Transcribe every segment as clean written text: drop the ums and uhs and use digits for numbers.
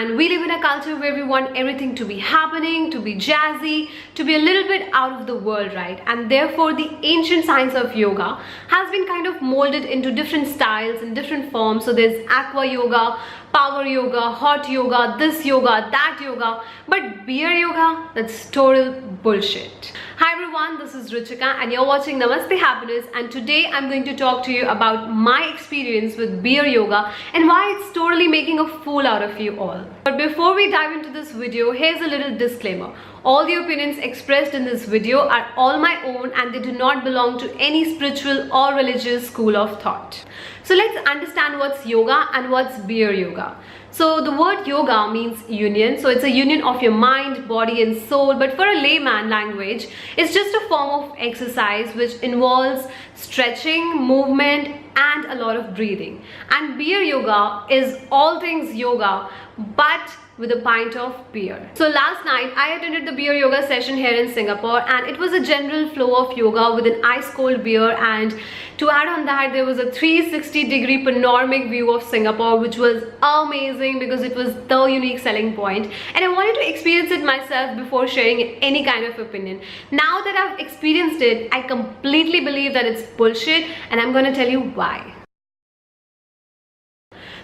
And we live in a culture where we want everything to be happening, to be jazzy, to be a little bit out of the world, right? And therefore the ancient science of yoga has been kind of molded into different styles and different forms. So there's aqua yoga, power yoga, hot yoga, this yoga, that yoga. But beer yoga, that's total bullshit. Hi everyone, this is Ruchika and you're watching Namaste Happiness, and today I'm going to talk to you about my experience with beer yoga and why it's totally making a fool out of you all. But before we dive into this video, here's a little disclaimer. All the opinions expressed in this video are all my own and they do not belong to any spiritual or religious school of thought. So let's understand what's yoga and what's beer yoga. So the word yoga means union. So it's a union of your mind, body and soul. But for a layman language, it's just a form of exercise which involves stretching, movement and a lot of breathing. And beer yoga is all things yoga but with a pint of beer. So last night I attended the beer yoga session here in Singapore, and it was a general flow of yoga with an ice cold beer, and to add on that there was a 360-degree panoramic view of Singapore, which was amazing because it was the unique selling point, and I wanted to experience it myself before sharing any kind of opinion. Now that I've experienced it, I completely believe that it's bullshit, and I'm gonna tell you why.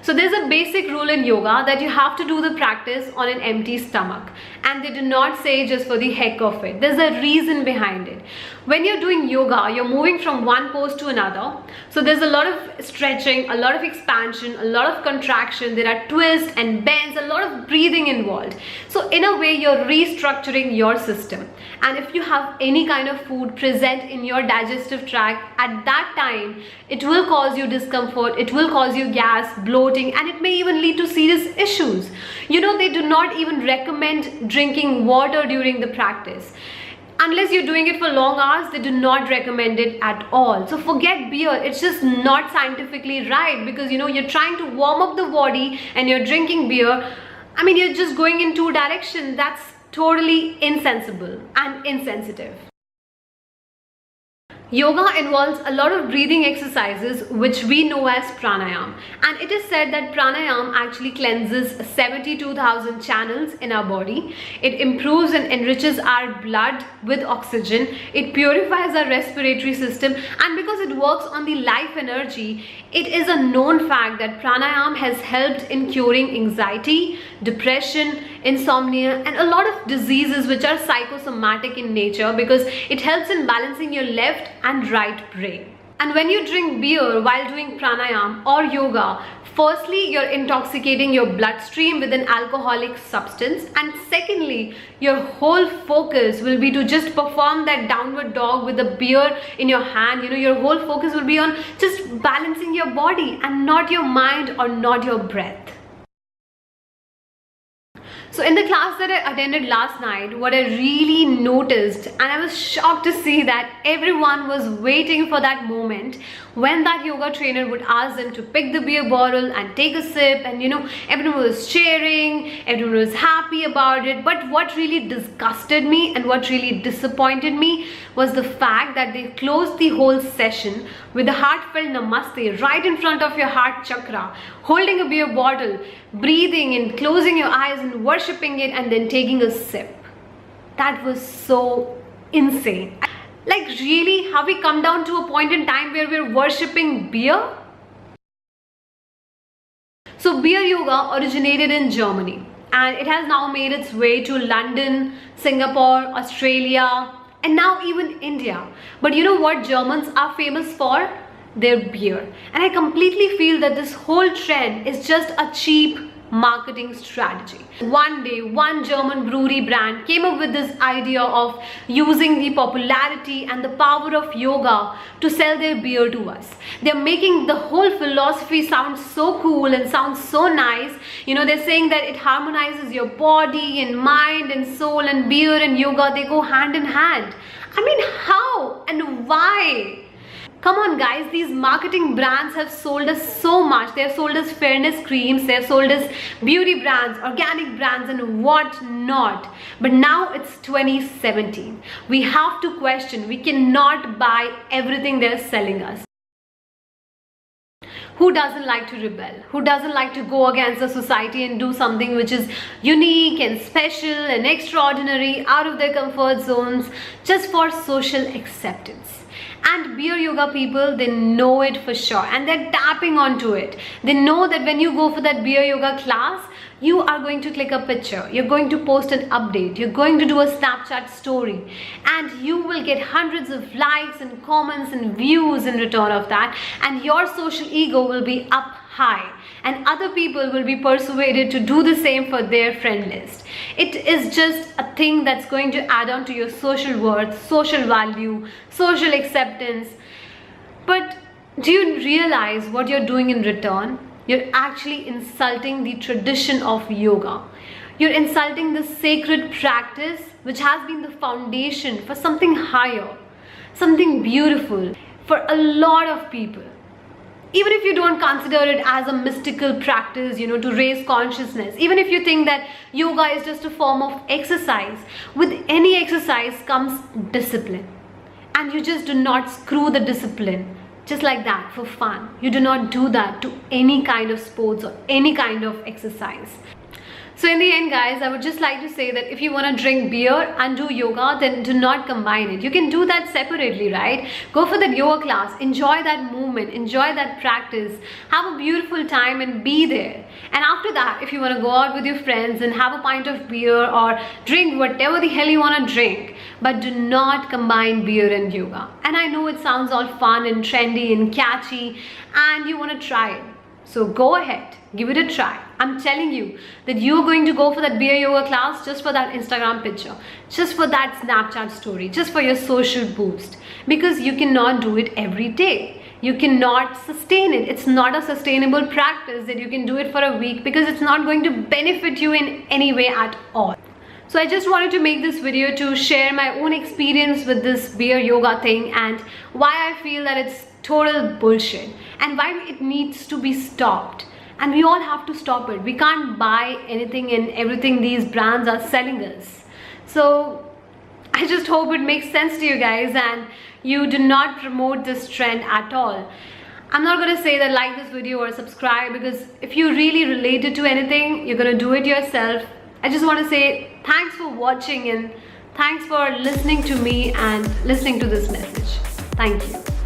So there's a basic rule in yoga that you have to do the practice on an empty stomach, and they do not say just for the heck of it. There's a reason behind it. When you're doing yoga, you're moving from one pose to another. So there's a lot of stretching, a lot of expansion, a lot of contraction. There are twists and bends, a lot of breathing involved. So in a way, you're restructuring your system. And if you have any kind of food present in your digestive tract at that time, it will cause you discomfort, it will cause you gas, bloating, and it may even lead to serious issues. You know, they do not even recommend drinking water during the practice. Unless you're doing it for long hours, they do not recommend it at all. So forget beer, it's just not scientifically right, because you know, you're trying to warm up the body and you're drinking beer. I mean, you're just going in two directions. That's totally insensible and insensitive. Yoga involves a lot of breathing exercises which we know as pranayam, and it is said that pranayam actually cleanses 72,000 channels in our body. It improves and enriches our blood with oxygen. It purifies our respiratory system, and because it works on the life energy, it is a known fact that pranayam has helped in curing anxiety, depression, insomnia and a lot of diseases which are psychosomatic in nature, because it helps in balancing your left and right brain. And when you drink beer while doing pranayam or yoga, firstly, you're intoxicating your bloodstream with an alcoholic substance, and secondly, your whole focus will be to just perform that downward dog with a beer in your hand. You know, your whole focus will be on just balancing your body and not your mind or not your breath. So in the class that I attended last night, what I really noticed, and I was shocked to see that everyone was waiting for that moment when that yoga trainer would ask them to pick the beer bottle and take a sip, and you know, everyone was cheering, everyone was happy about it. But what really disgusted me and what really disappointed me was the fact that they closed the whole session with a heartfelt namaste right in front of your heart chakra, holding a beer bottle, breathing and closing your eyes and worshipping it, and then taking a sip. That was so insane. Like, really, have we come down to a point in time where we're worshipping beer? So beer yoga originated in Germany, and it has now made its way to London, Singapore, Australia, and now even India. But you know what Germans are famous for? Their beer. And I completely feel that this whole trend is just a cheap marketing strategy. One day, one German brewery brand came up with this idea of using the popularity and the power of yoga to sell their beer to us. They're making the whole philosophy sound so cool and sound so nice. You know, they're saying that it harmonizes your body and mind and soul, and beer and yoga, they go hand in hand. I mean, how and why? Come on guys, these marketing brands have sold us so much. They have sold us fairness creams, they have sold us beauty brands, organic brands and what not. But now it's 2017. We have to question. We cannot buy everything they're selling us. Who doesn't like to rebel? Who doesn't like to go against the society and do something which is unique and special and extraordinary, out of their comfort zones, just for social acceptance? And beer yoga people, they know it for sure, and they're tapping onto it. They know that when you go for that beer yoga class, you are going to click a picture, you're going to post an update, you're going to do a Snapchat story, and you will get hundreds of likes and comments and views in return of that, and your social ego will be up high, and other people will be persuaded to do the same for their friend list. It is just a thing that's going to add on to your social worth, social value, social acceptance. But do you realize what you're doing in return? You're actually insulting the tradition of yoga. You're insulting the sacred practice which has been the foundation for something higher, something beautiful for a lot of people. Even if you don't consider it as a mystical practice, to raise consciousness, even if you think that yoga is just a form of exercise, with any exercise comes discipline. And you just do not screw the discipline just like that for fun. You do not do that to any kind of sports or any kind of exercise. So in the end, guys, I would just like to say that if you want to drink beer and do yoga, then do not combine it. You can do that separately, right? Go for that yoga class, enjoy that movement, enjoy that practice, have a beautiful time and be there. And after that, if you want to go out with your friends and have a pint of beer or drink whatever the hell you want to drink, but do not combine beer and yoga. And I know it sounds all fun and trendy and catchy and you want to try it. So go ahead, give it a try. I'm telling you that you're going to go for that beer yoga class just for that Instagram picture, just for that Snapchat story, just for your social boost, because you cannot do it every day. You cannot sustain it. It's not a sustainable practice that you can do it for a week, because it's not going to benefit you in any way at all. So I just wanted to make this video to share my own experience with this beer yoga thing and why I feel that it's total bullshit and why it needs to be stopped. And we all have to stop it. We can't buy anything and everything these brands are selling us. So I just hope it makes sense to you guys and you do not promote this trend at all. I'm not going to say that like this video or subscribe, because if you really related to anything, you're going to do it yourself. I just want to say thanks for watching and thanks for listening to me and listening to this message. Thank you.